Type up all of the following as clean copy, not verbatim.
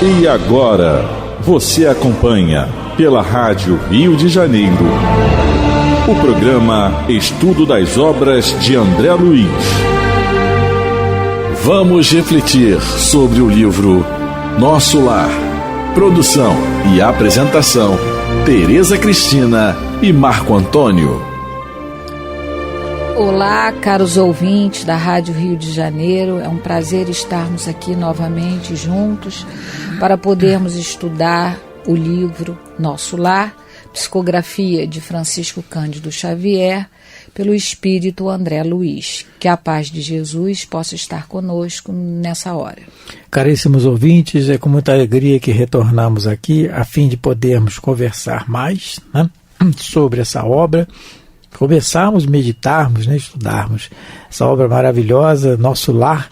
E agora, você acompanha pela Rádio Rio de Janeiro o programa Estudo das Obras de André Luiz. Vamos refletir sobre o livro Nosso Lar. Produção e apresentação, Tereza Cristina e Marco Antônio. Olá, caros ouvintes da Rádio Rio de Janeiro. É um prazer estarmos aqui novamente juntos para podermos estudar o livro Nosso Lar, psicografia de Francisco Cândido Xavier, pelo Espírito André Luiz. Que a paz de Jesus possa estar conosco nessa hora. Caríssimos ouvintes, é com muita alegria que retornamos aqui a fim de podermos conversar mais, né, sobre essa obra, conversarmos, meditarmos, né, estudarmos essa obra maravilhosa, Nosso Lar,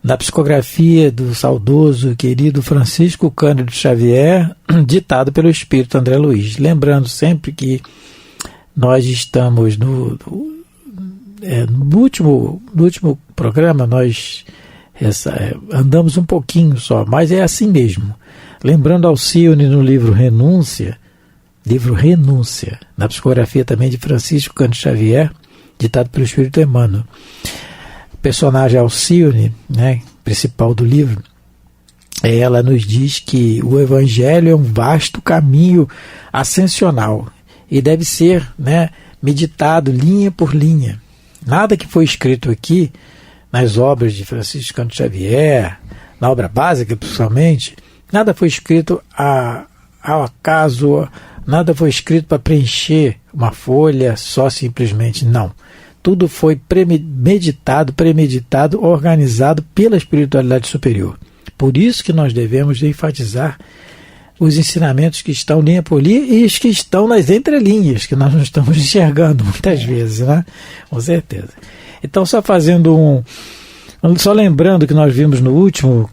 na psicografia do saudoso e querido Francisco Cândido Xavier, ditado pelo Espírito André Luiz. Lembrando sempre que nós estamos no último programa, nós andamos um pouquinho só, mas é assim mesmo. Lembrando Alcione no livro Renúncia, na psicografia também de Francisco Cândido Xavier, ditado pelo Espírito Emmanuel. O personagem Alcione, né, principal do livro, ela nos diz que o Evangelho é um vasto caminho ascensional e deve ser, né, meditado linha por linha. Nada que foi escrito aqui nas obras de Francisco Cândido Xavier, na obra básica principalmente, nada foi escrito ao acaso, nada foi escrito para preencher uma folha só simplesmente, não. Tudo foi premeditado, organizado pela espiritualidade superior. Por isso que nós devemos enfatizar os ensinamentos que estão linha por linha e os que estão nas entrelinhas, que nós não estamos enxergando muitas vezes, né? Com certeza. Então, só lembrando que nós vimos no último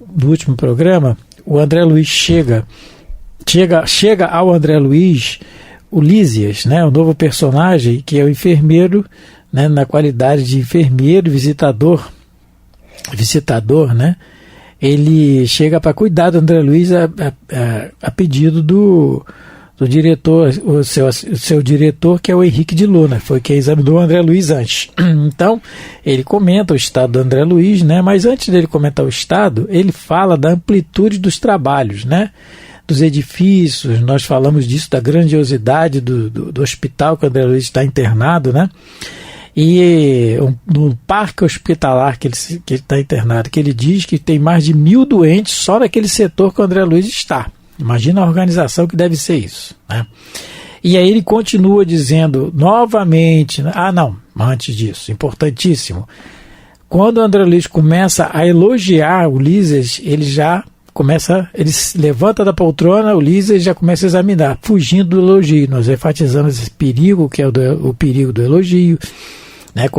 programa, o André Luiz chega ao André Luiz o Lísias, né, o novo personagem, que é o enfermeiro, né, na qualidade de enfermeiro, visitador, né, ele chega para cuidar do André Luiz a pedido do diretor, o seu diretor, que é o Henrique de Luna, foi quem examinou o André Luiz antes. Então, ele comenta o estado do André Luiz, né, mas antes dele comentar o estado, ele fala da amplitude dos trabalhos, né, dos edifícios. Nós falamos disso, da grandiosidade do hospital que o André Luiz está internado, né? E no parque hospitalar que ele está internado, que ele diz que tem mais de 1.000 doentes só naquele setor que o André Luiz está. Imagina a organização que deve ser isso, né? E aí ele continua dizendo novamente, antes disso, importantíssimo, quando o André Luiz começa a elogiar o Lísias, ele se levanta da poltrona, o Lísias já começa a examinar, fugindo do elogio. Nós enfatizamos esse perigo, que é o perigo do elogio, né?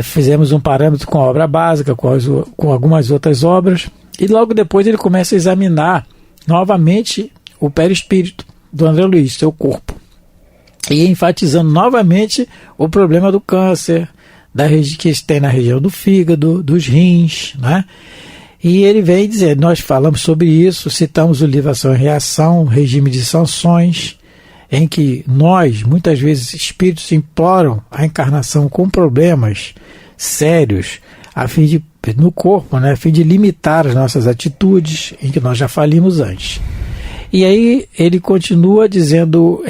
Fizemos um parâmetro com a obra básica, com algumas outras obras, e logo depois ele começa a examinar novamente o perispírito do André Luiz, seu corpo, e enfatizando novamente o problema do câncer, que tem na região do fígado, dos rins, né? E ele vem dizer, nós falamos sobre isso, citamos o livro Ação e Reação, regime de sanções, em que nós, muitas vezes, espíritos imploram a encarnação com problemas sérios no corpo, né, a fim de limitar as nossas atitudes, em que nós já falamos antes. E aí ele continua dizendo,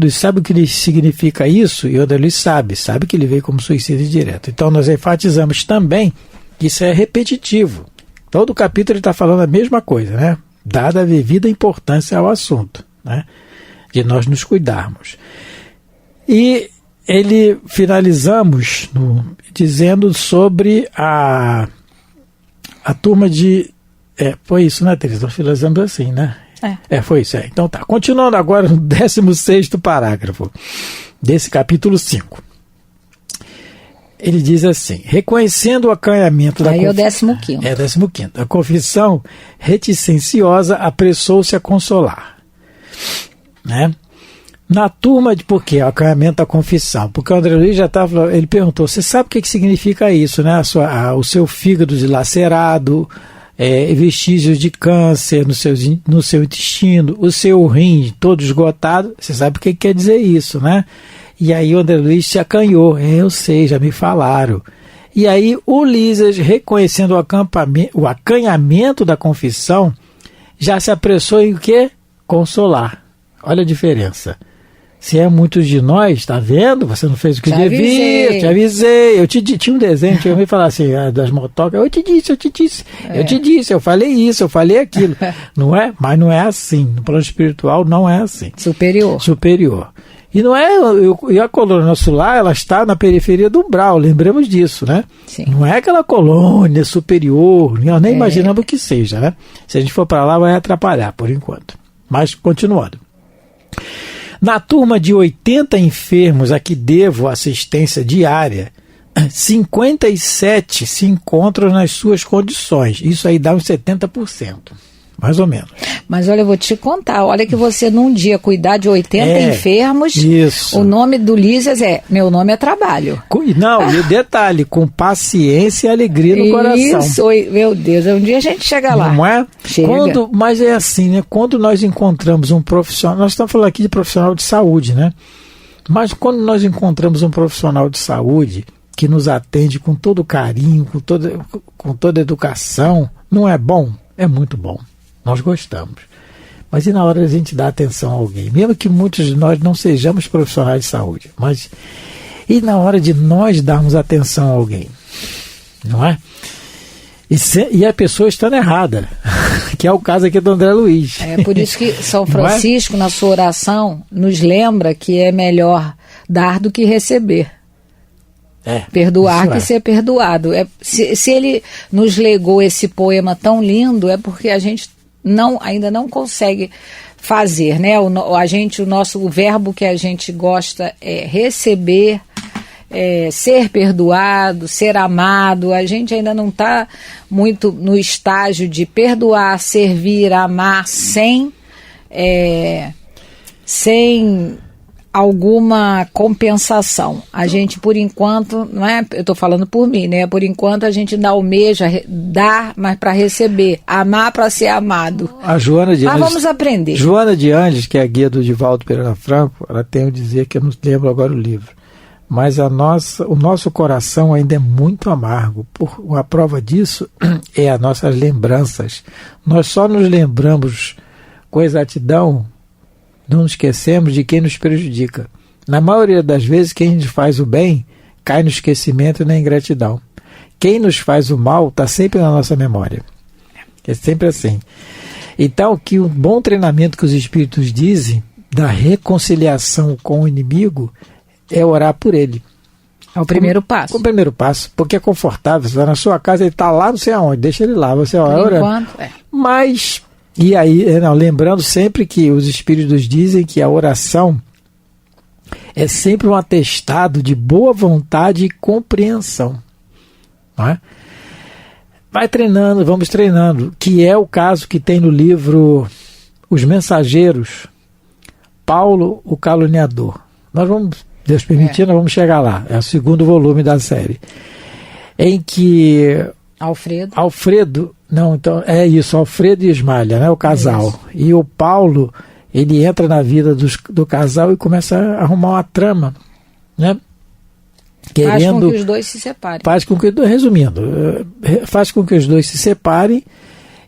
sabe o que significa isso? E o André Luiz sabe que ele veio como suicídio direto. Então nós enfatizamos também que isso é repetitivo. Todo o capítulo ele está falando a mesma coisa, né? Dada a devida importância ao assunto, né, de nós nos cuidarmos. E finalizamos dizendo sobre a turma de... foi isso, né, Teresa? Nós finalizamos assim, né? Foi isso. Então tá. Continuando agora no 16º parágrafo desse capítulo 5. Ele diz assim: reconhecendo o acanhamento da confissão. Aí é o 15º. 15º. A confissão reticenciosa apressou-se a consolar. Né? Na turma de... Por quê? O acanhamento da confissão. Porque o André Luiz já estava... Ele perguntou, você sabe o que significa isso, né? O seu fígado dilacerado, vestígios de câncer no seu intestino, o seu rim todo esgotado. Você sabe o que quer dizer isso, né? E aí o André Luiz se acanhou. Eu sei, já me falaram. E aí o Lísias, reconhecendo o acanhamento da confissão, já se apressou em o quê? Consolar. Olha a diferença. Se é muitos de nós, tá vendo? Você não fez o que devia, te avisei. Tinha um desenho que eu me falar assim, das motocas, eu te disse, eu falei isso, eu falei aquilo. Não é? Mas não é assim. No plano espiritual não é assim. Superior. E não é, e a colônia nosso lar, ela está na periferia do umbral, lembremos disso, né? Sim. Não é aquela colônia superior, nós nem imaginamos que seja, né? Se a gente for para lá, vai atrapalhar por enquanto. Mas, continuando. Na turma de 80 enfermos a que devo assistência diária, 57 se encontram nas suas condições. Isso aí dá uns 70%. Mais ou menos. Mas olha, eu vou te contar. Olha que você num dia cuidar de 80 enfermos. Isso. O nome do Lísias meu nome é trabalho. Não, e o detalhe, com paciência e alegria no coração. Isso, meu Deus, um dia a gente chega lá. Não é? Chega. Mas é assim, né? Quando nós encontramos um profissional, nós estamos falando aqui de profissional de saúde, né? Mas quando nós encontramos um profissional de saúde que nos atende com todo carinho, com toda educação, não é bom? É muito bom. Nós gostamos. Mas e na hora de a gente dar atenção a alguém? Mesmo que muitos de nós não sejamos profissionais de saúde, mas e na hora de nós darmos atenção a alguém? Não é? E a pessoa estando errada, que é o caso aqui do André Luiz. É por isso que São Francisco, na sua oração, nos lembra que é melhor dar do que receber. Perdoar que ser perdoado. Se ele nos legou esse poema tão lindo, é porque a gente ainda não consegue fazer, né? O verbo que a gente gosta é receber, ser perdoado, ser amado. A gente ainda não está muito no estágio de perdoar, servir, amar sem alguma compensação. A gente, por enquanto, não é? Eu estou falando por mim, né? Por enquanto a gente ainda almeja dar, mas para receber, amar para ser amado. A Joana de Mas Anjos, vamos aprender. Joana de Anjos, que é a guia do Divaldo Pereira Franco, ela tem a dizer, que eu não lembro agora o livro, mas o nosso coração ainda é muito amargo. A prova disso é as nossas lembranças. Nós só nos lembramos com exatidão, não nos esquecemos de quem nos prejudica. Na maioria das vezes, quem nos faz o bem cai no esquecimento e na ingratidão. Quem nos faz o mal está sempre na nossa memória. É sempre assim. Então, que um bom treinamento que os espíritos dizem da reconciliação com o inimigo é orar por ele. É o primeiro passo. O primeiro passo, porque é confortável. Você vai na sua casa, ele está lá, não sei aonde, deixa ele lá, você ora. Mas... E aí, lembrando sempre que os espíritos dizem que a oração é sempre um atestado de boa vontade e compreensão. Não é? Vai treinando, vamos treinando, que é o caso que tem no livro Os Mensageiros, Paulo, o Caluniador. Nós vamos, Deus permitindo, nós vamos chegar lá. É o segundo volume da série. Em que Alfredo, Alfredo e Ismália, né, o casal. Isso. E o Paulo, ele entra na vida do casal e começa a arrumar uma trama, né? Faz com que os dois se separem. Faz com que os dois se separem,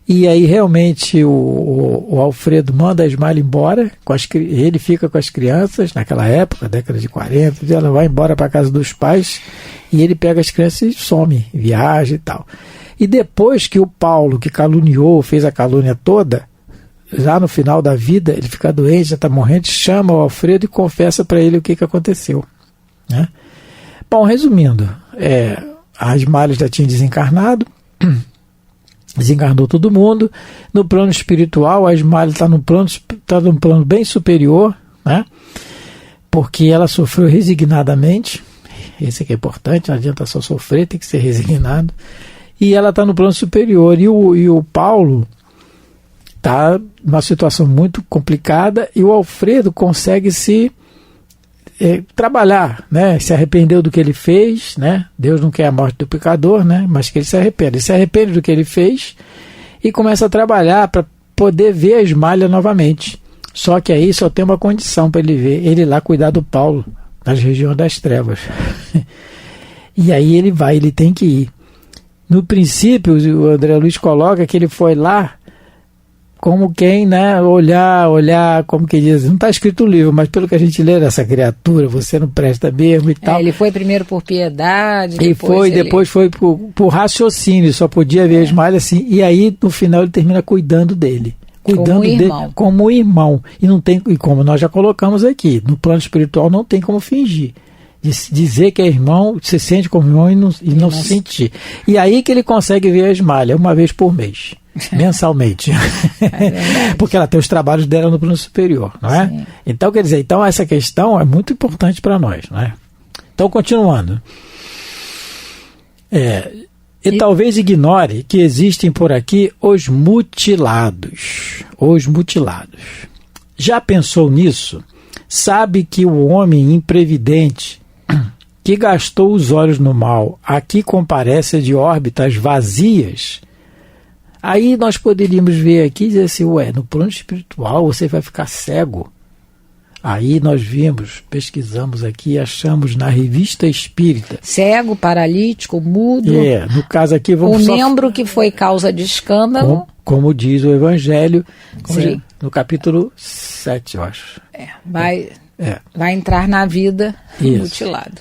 e aí realmente o Alfredo manda a Ismália embora, ele fica com as crianças, naquela época, década de 40, ela vai embora para a casa dos pais, e ele pega as crianças e some, viaja e tal. E depois que o Paulo, que caluniou, fez a calúnia toda, já no final da vida, ele fica doente, já está morrendo, chama o Alfredo e confessa para ele o que aconteceu. Né? Bom, resumindo, a Ismália já tinha desencarnado, desencarnou todo mundo. No plano espiritual, a Ismália está num plano bem superior, né? Porque ela sofreu resignadamente. Esse aqui é importante, não adianta só sofrer, tem que ser resignado. E ela está no plano superior. E o Paulo está numa situação muito complicada, e o Alfredo consegue se trabalhar, né? Se arrependeu do que ele fez, né? Deus não quer a morte do pecador, né? Mas que ele se arrepende. Ele se arrepende do que ele fez, e começa a trabalhar para poder ver a Ismália novamente. Só que aí só tem uma condição para ele ver, ele lá cuidar do Paulo, nas regiões das trevas. E aí ele tem que ir. No princípio, o André Luiz coloca que ele foi lá como quem, né, olhar, como que diz, não está escrito no livro, mas pelo que a gente lê dessa criatura, você não presta mesmo e tal. Ele foi primeiro por piedade, depois foi por raciocínio, só podia ver a Ismália assim, e aí no final ele termina cuidando dele. Como irmão. E não tem, e como nós já colocamos aqui, no plano espiritual não tem como fingir. Dizer que é irmão, se sente como irmão e não se sentir. E aí que ele consegue ver a Ismália uma vez por mês, mensalmente. Porque ela tem os trabalhos dela no plano superior, não é? Sim. Então, quer dizer, essa questão é muito importante para nós, não é? Então, continuando. E talvez ignore que existem por aqui os mutilados. Os mutilados. Já pensou nisso? Sabe que o homem imprevidente que gastou os olhos no mal aqui comparece de órbitas vazias? Aí nós poderíamos ver aqui e dizer assim, no plano espiritual você vai ficar cego. Aí nós pesquisamos aqui e achamos na Revista Espírita. Cego, paralítico, mudo. No caso aqui vamos membro que foi causa de escândalo. Como diz o Evangelho, no capítulo 7, eu acho. Vai entrar na vida mutilado.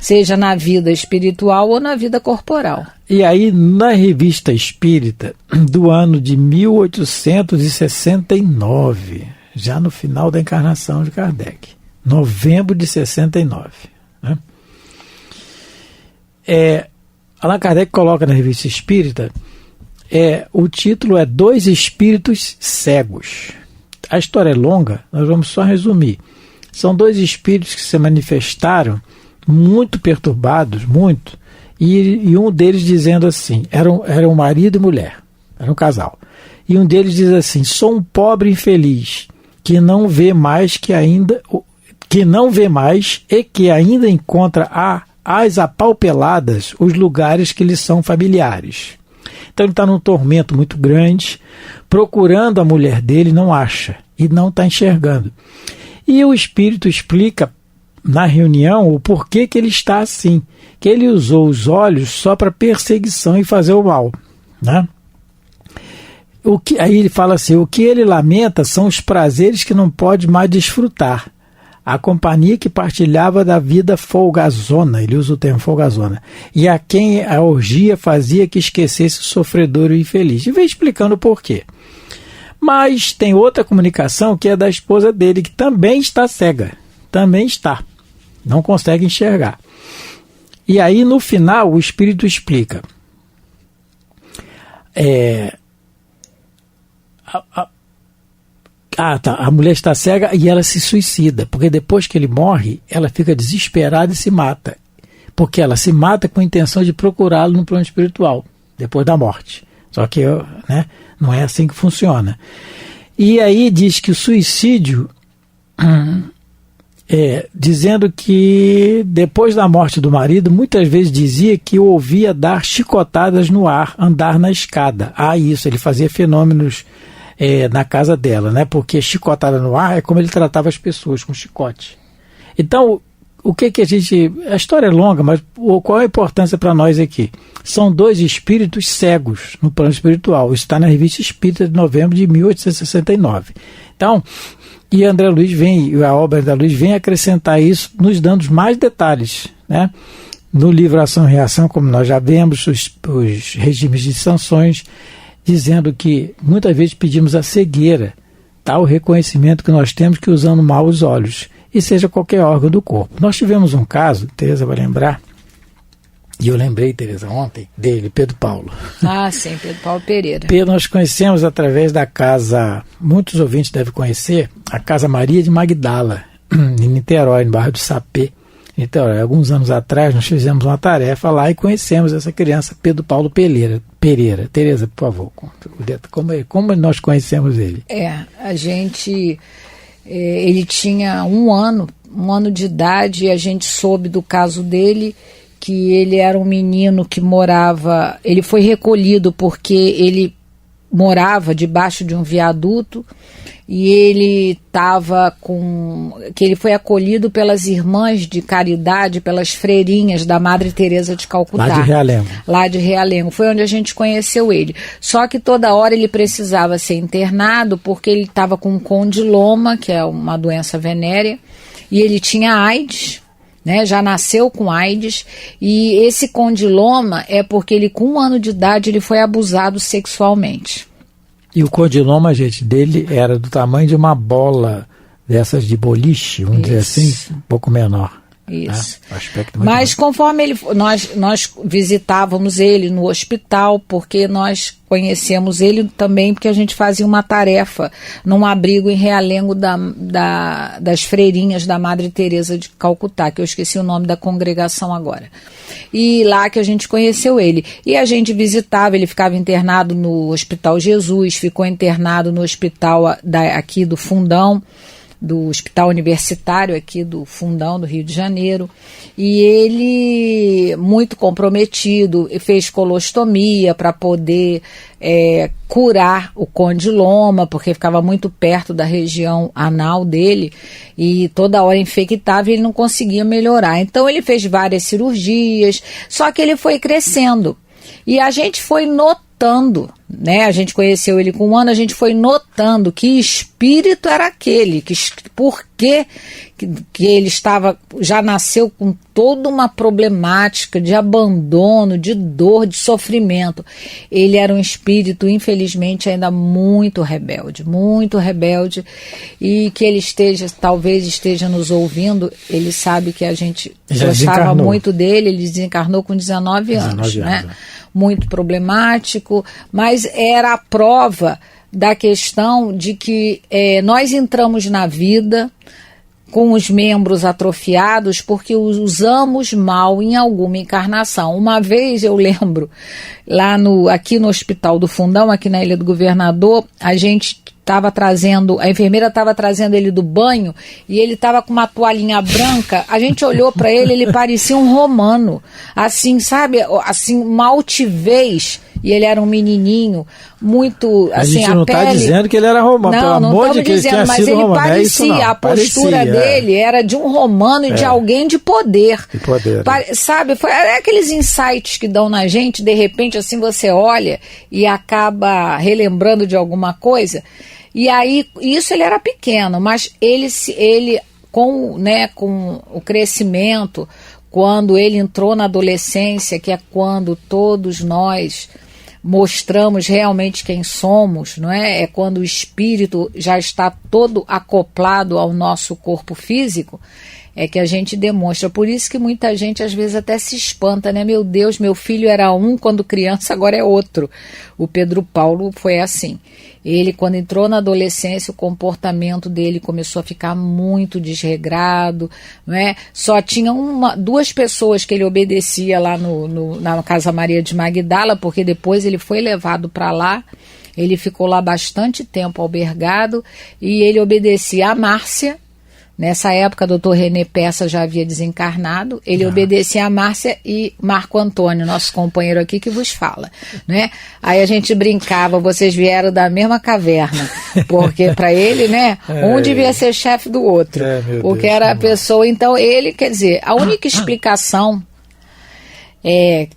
Seja na vida espiritual ou na vida corporal. E aí, na Revista Espírita, do ano de 1869, já no final da encarnação de Kardec, novembro de 69, né? Allan Kardec coloca na Revista Espírita, o título é Dois Espíritos Cegos. A história é longa, nós vamos só resumir. São dois espíritos que se manifestaram muito perturbados, e um deles dizendo assim, eram marido e mulher, era um casal, e um deles diz assim, sou um pobre infeliz, que não vê mais e que ainda encontra às apalpeladas os lugares que lhe são familiares. Então ele está num tormento muito grande, procurando a mulher dele, não acha, e não está enxergando. E o espírito explica na reunião o porquê que ele está assim, que ele usou os olhos só para perseguição e fazer o mal, né? Aí ele fala assim, o que ele lamenta são os prazeres que não pode mais desfrutar, a companhia que partilhava da vida folgazona, ele usa o termo folgazona, e a quem a orgia fazia que esquecesse o sofredor e o infeliz. E vem explicando o porquê. Mas tem outra comunicação que é da esposa dele, que também está cega, não consegue enxergar. E aí no final o espírito explica, a mulher está cega e ela se suicida, porque depois que ele morre, ela fica desesperada e se mata, porque ela se mata com a intenção de procurá-lo no plano espiritual, depois da morte. Só que não é assim que funciona. E aí diz que o suicídio, dizendo que depois da morte do marido, muitas vezes dizia que o ouvia dar chicotadas no ar, andar na escada. Isso, ele fazia fenômenos na casa dela, né? Porque chicotada no ar é como ele tratava as pessoas, com chicote. Então, o que a gente... A história é longa, mas qual a importância para nós aqui? São dois espíritos cegos no plano espiritual. Isso está na Revista Espírita de novembro de 1869. Então, e André Luiz a obra André Luiz vem acrescentar isso, nos dando mais detalhes, né? No livro Ação e Reação, como nós já vemos, os regimes de sanções, dizendo que muitas vezes pedimos a cegueira, tal reconhecimento que nós temos que usando mal os olhos, e seja qualquer órgão do corpo. Nós tivemos um caso, Tereza vai lembrar, e eu lembrei, Tereza, ontem, dele, Pedro Paulo. Sim, Pedro Paulo Pereira. Pedro nós conhecemos através da casa, muitos ouvintes devem conhecer, a Casa Maria de Magdala, em Niterói, no bairro do Sapê. Niterói. Alguns anos atrás nós fizemos uma tarefa lá e conhecemos essa criança, Pedro Paulo Pereira. Tereza, por favor, como nós conhecemos ele? A gente... ele tinha um ano de idade, e a gente soube do caso dele, que ele era um menino que morava, ele foi recolhido porque ele morava debaixo de um viaduto e ele que ele foi acolhido pelas irmãs de caridade, pelas freirinhas da Madre Teresa de Calcutá. Lá de Realengo. Lá de Realengo. Foi onde a gente conheceu ele. Só que toda hora ele precisava ser internado porque ele estava com condiloma, que é uma doença venérea, e ele tinha AIDS, né? Já nasceu com AIDS, e esse condiloma é porque ele, com 1 ano de idade, ele foi abusado sexualmente. E o condiloma, gente, dele era do tamanho de uma bola dessas de boliche, vamos dizer assim, um pouco menor. Isso. Né? Aspecto muito Mas conforme nós visitávamos ele no hospital, porque nós conhecemos ele também porque a gente fazia uma tarefa num abrigo em Realengo das freirinhas da Madre Teresa de Calcutá, que eu esqueci o nome da congregação agora. E lá que a gente conheceu ele. E a gente visitava, ele ficava internado no Hospital Jesus, ficou internado no hospital aqui do Fundão, do Hospital Universitário aqui do Fundão, do Rio de Janeiro, e ele, muito comprometido, fez colostomia para poder curar o condiloma, porque ficava muito perto da região anal dele, e toda hora infectava e ele não conseguia melhorar. Então ele fez várias cirurgias, só que ele foi crescendo, e a gente foi notando, né? A gente conheceu ele com 1 ano, a gente foi notando que espírito era aquele, por que ele já nasceu com toda uma problemática de abandono, de dor, de sofrimento. Ele era um espírito, infelizmente, ainda muito rebelde, e que ele talvez esteja nos ouvindo. Ele sabe que a gente gostava muito dele. Ele desencarnou com 19 anos, né? Muito problemático, mas era a prova da questão de que nós entramos na vida com os membros atrofiados porque os usamos mal em alguma encarnação. Uma vez eu lembro, aqui no Hospital do Fundão, aqui na Ilha do Governador, a enfermeira estava trazendo ele do banho e ele estava com uma toalhinha branca. A gente olhou para ele, ele parecia um romano, assim, sabe, assim, uma altivez. E ele era um menininho, muito, assim, a gente não está dizendo que ele era romano, pelo amor de Deus, dizendo, mas ele parecia, a postura dele era de um romano e de alguém de poder. De poder. Sabe, é aqueles insights que dão na gente, de repente, assim, você olha e acaba relembrando de alguma coisa. E aí, isso ele era pequeno, mas ele com o crescimento, quando ele entrou na adolescência, que é quando todos nós mostramos realmente quem somos, não é? É quando o espírito já está todo acoplado ao nosso corpo físico, é que a gente demonstra. Por isso que muita gente às vezes até se espanta, né? Meu Deus, meu filho era um quando criança, agora é outro. O Pedro Paulo foi assim. Ele, quando entrou na adolescência, o comportamento dele começou a ficar muito desregrado, não é? Só tinha 2 pessoas que ele obedecia lá na Casa Maria de Magdala, porque depois ele foi levado para lá, ele ficou lá bastante tempo albergado, e ele obedecia a Márcia. Nessa época, o Dr. René Peça já havia desencarnado, ele obedecia a Márcia e Marco Antônio, nosso companheiro aqui que vos fala, né? Aí a gente brincava, vocês vieram da mesma caverna, porque para ele, né, um devia ser chefe do outro, porque era a pessoa. Então ele, quer dizer, a única explicação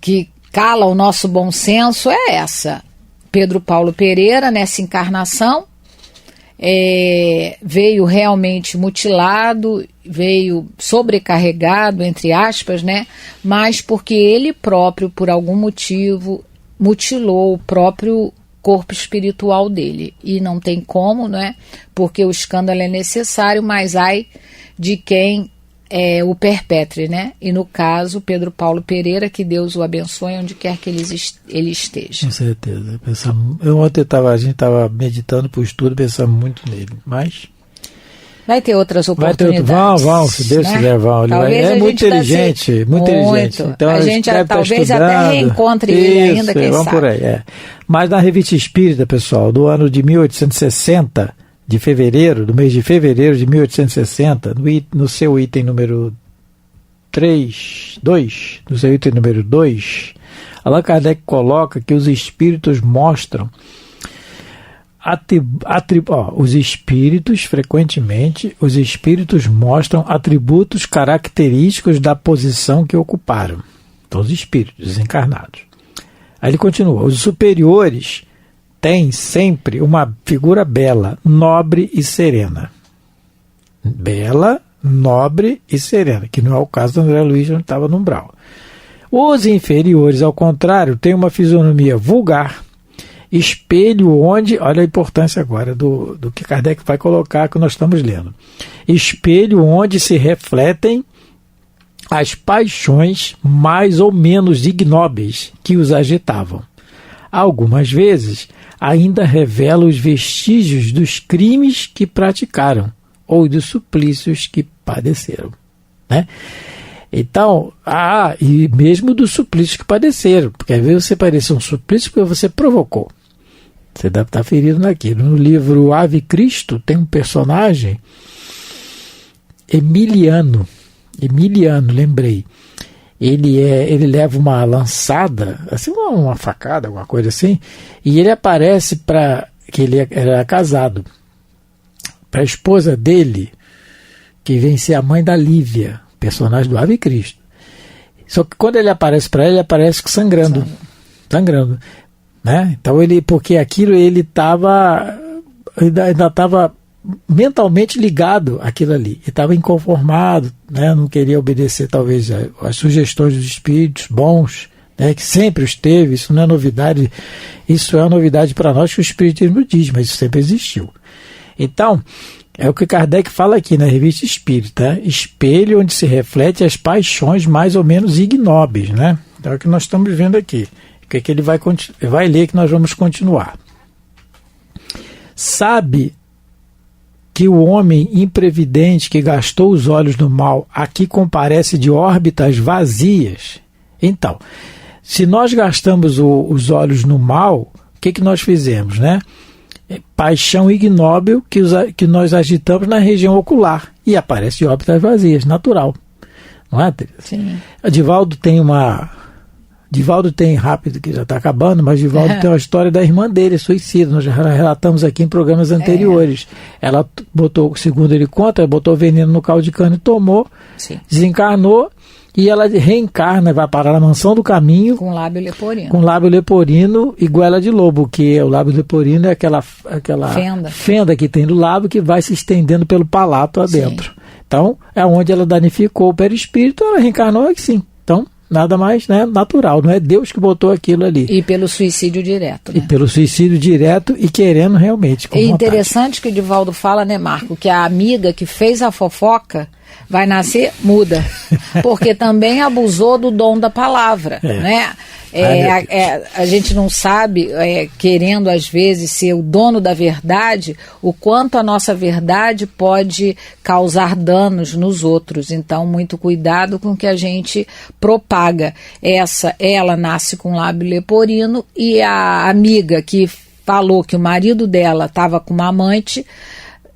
que cala o nosso bom senso é essa. Pedro Paulo Pereira, nessa encarnação, veio realmente mutilado, veio sobrecarregado, entre aspas, né? Mas porque ele próprio, por algum motivo, mutilou o próprio corpo espiritual dele. E não tem como, né? Porque o escândalo é necessário, mas ai de quem o perpetre, né? E no caso, Pedro Paulo Pereira, que Deus o abençoe onde quer que ele esteja. Com certeza. Ontem a gente estava meditando para o estudo, pensando muito nele, mas vai ter outras oportunidades. Vão, se Deus quiser, vão. Ele é muito inteligente, muito inteligente. Então a gente talvez até reencontre ele ainda, quem vamos sabe. Por aí, Mas na Revista Espírita, pessoal, do ano de 1860, do mês de fevereiro de 1860, no seu item número 2, no seu item número 2, Allan Kardec coloca que os espíritos mostram os espíritos, frequentemente, os espíritos mostram atributos característicos da posição que ocuparam. Todos os espíritos desencarnados. Aí ele continua, os superiores têm sempre uma figura bela, nobre e serena. Bela, nobre e serena, que não é o caso do André Luiz, onde estava no umbral. Os inferiores, ao contrário, têm uma fisionomia vulgar, espelho onde, olha a importância agora do que Kardec vai colocar que nós estamos lendo, espelho onde se refletem as paixões mais ou menos ignóbeis que os agitavam. Algumas vezes ainda revela os vestígios dos crimes que praticaram ou dos suplícios que padeceram, né? Então, e mesmo dos suplícios que padeceram, porque às vezes você padece um suplício porque você provocou. Você deve estar ferido naquilo. No livro Ave Cristo tem um personagem, Emiliano, lembrei. Ele leva uma lançada, assim, uma facada, alguma coisa assim, e ele aparece que ele era casado, para a esposa dele, que vem ser a mãe da Lívia, personagem do Ave Cristo. Só que quando ele aparece para ela, ele aparece sangrando, né? Então porque aquilo ele ainda estava mentalmente ligado àquilo ali, ele estava inconformado, né? Não queria obedecer talvez às sugestões dos espíritos bons, né? Que sempre os teve. Isso não é novidade, isso é uma novidade para nós que o espiritismo diz, mas isso sempre existiu. Então, é o que Kardec fala aqui na Revista Espírita, espelho onde se reflete as paixões mais ou menos ignóbeis, né? Então é o que nós estamos vendo aqui. O que ele vai ler que nós vamos continuar. Sabe que o homem imprevidente que gastou os olhos no mal aqui comparece de órbitas vazias? Então, se nós gastamos os olhos no mal, o que nós fizemos, né? Paixão ignóbil que nós agitamos na região ocular e aparece de órbitas vazias, natural, não é, Teresa? Sim. Divaldo tem, rápido que já está acabando, mas Divaldo tem uma história da irmã dele, suicida, nós já relatamos aqui em programas anteriores. Ela botou, segundo ele conta, botou veneno no caldo de cana e tomou, sim, desencarnou, e ela reencarna, vai parar na mansão do caminho com lábio leporino. Com lábio leporino e goela de lobo, que o lábio leporino é aquela fenda que tem no lábio que vai se estendendo pelo palato adentro. Sim. Então, é onde ela danificou o perispírito, ela reencarnou aqui, sim. Então, nada mais, né, natural, não é Deus que botou aquilo ali. E pelo suicídio direto, né? E pelo suicídio direto e querendo realmente. É interessante que o Divaldo fala, né, Marco, que a amiga que fez a fofoca vai nascer muda, porque também abusou do dom da palavra, né? A gente não sabe, querendo às vezes ser o dono da verdade, o quanto a nossa verdade pode causar danos nos outros. Então, muito cuidado com o que a gente propaga. Ela nasce com lábio leporino, e a amiga que falou que o marido dela estava com uma amante,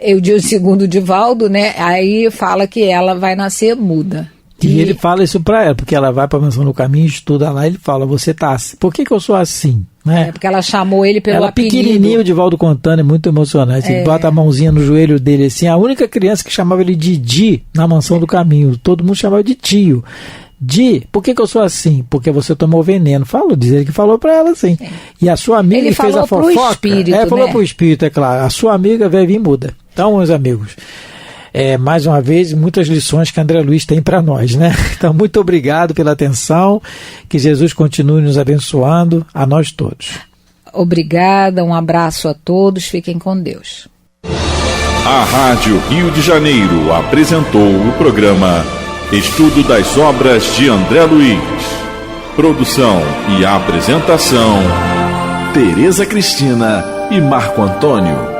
eu digo segundo o Divaldo, né? Aí fala que ela vai nascer muda. E ele fala isso para ela, porque ela vai para a mansão no caminho, estuda lá, ele fala, você tá assim. Por que eu sou assim? Né? Porque ela chamou ele pelo apelido. Pequenininho, o Divaldo contando, é muito emocionante. Ele bota a mãozinha no joelho dele assim, a única criança que chamava ele de Di na mansão do caminho, todo mundo chamava de tio. Di, por que eu sou assim? Porque você tomou veneno. Diz ele que falou pra ela assim. Sim. E a sua amiga ele fez a fofoca. Pro espírito, falou pro espírito, é claro. A sua amiga vai vir muda. Então, meus amigos, mais uma vez, muitas lições que André Luiz tem para nós, né? Então, muito obrigado pela atenção. Que Jesus continue nos abençoando, a nós todos. Obrigada, um abraço a todos. Fiquem com Deus. A Rádio Rio de Janeiro apresentou o programa Estudo das Obras de André Luiz. Produção e apresentação, Tereza Cristina e Marco Antônio.